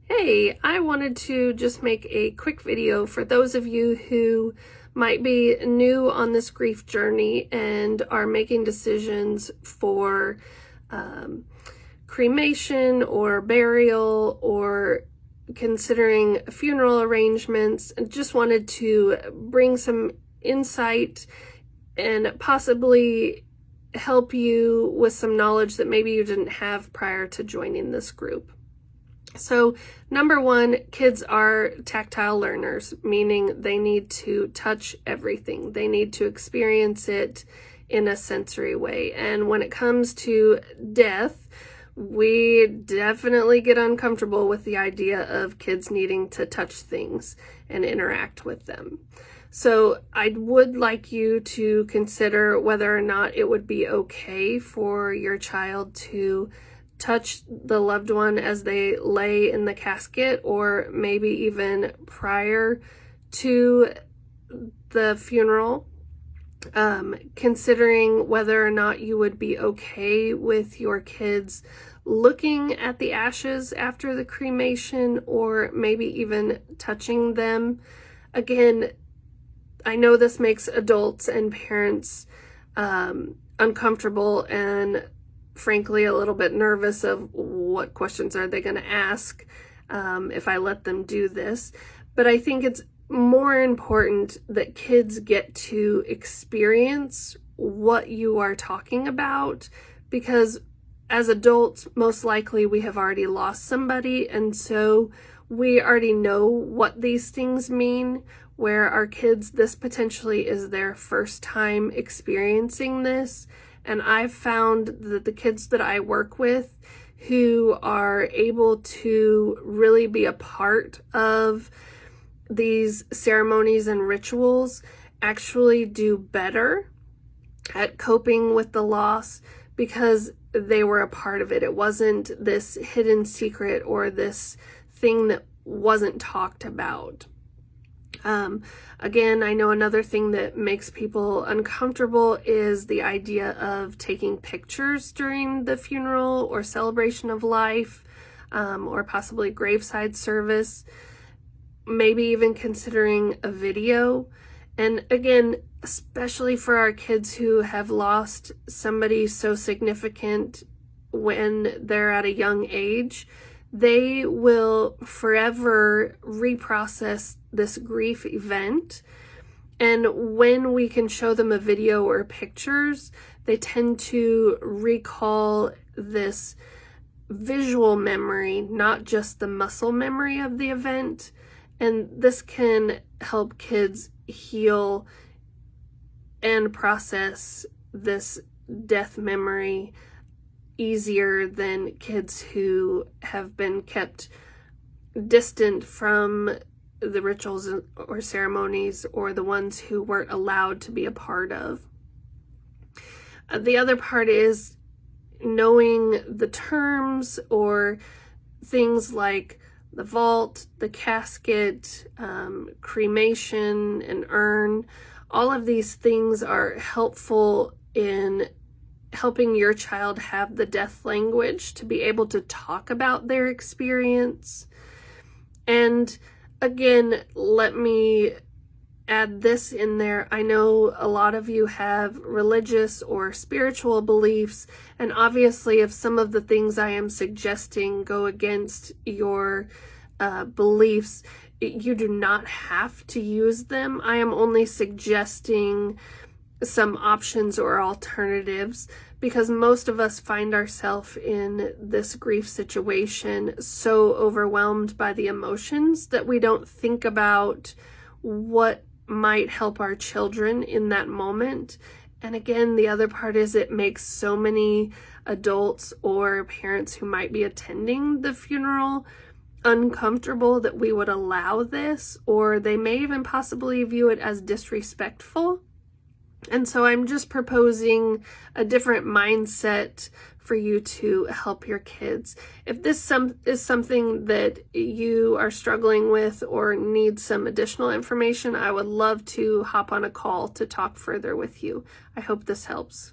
Hey, I wanted to just make a quick video for those of you who might be new on this grief journey and are making decisions for cremation or burial or considering funeral arrangements, and just wanted to bring some insight and possibly help you with some knowledge that maybe you didn't have prior to joining this group. So number one, kids are tactile learners, meaning they need to touch everything. They need to experience it in a sensory way. And when it comes to death, we definitely get uncomfortable with the idea of kids needing to touch things and interact with them. So I would like you to consider whether or not it would be okay for your child to touch the loved one as they lay in the casket, or maybe even prior to the funeral, considering whether or not you would be okay with your kids looking at the ashes after the cremation, or maybe even touching them. Again, I know this makes adults and parents uncomfortable and frankly a little bit nervous of what questions are they going to ask if I let them do this. But I think it's more important that kids get to experience what you are talking about, because as adults, most likely we have already lost somebody, and so we already know what these things mean, where our kids, this potentially is their first time experiencing this. And I've found that the kids that I work with who are able to really be a part of these ceremonies and rituals actually do better at coping with the loss because they were a part of it. It wasn't this hidden secret or this thing that wasn't talked about. Again, I know another thing that makes people uncomfortable is the idea of taking pictures during the funeral or celebration of life, or possibly graveside service, maybe even considering a video. And again, especially for our kids who have lost somebody so significant when they're at a young age, they will forever reprocess this grief event. And when we can show them a video or pictures, they tend to recall this visual memory, not just the muscle memory of the event. And this can help kids heal and process this death memory easier than kids who have been kept distant from the rituals or ceremonies, or the ones who weren't allowed to be a part of. The other part is knowing the terms or things like the vault, the casket, cremation, and urn. All of these things are helpful in helping your child have the death language to be able to talk about their experience. And again, let me add this in there. I know a lot of you have religious or spiritual beliefs, and obviously if some of the things I am suggesting go against your beliefs, you do not have to use them. I am only suggesting some options or alternatives, because most of us find ourselves in this grief situation so overwhelmed by the emotions that we don't think about what might help our children in that moment. And again, the other part is it makes so many adults or parents who might be attending the funeral uncomfortable that we would allow this, or they may even possibly view it as disrespectful. And so I'm just proposing a different mindset for you to help your kids. If this is something that you are struggling with or need some additional information, I would love to hop on a call to talk further with you. I hope this helps.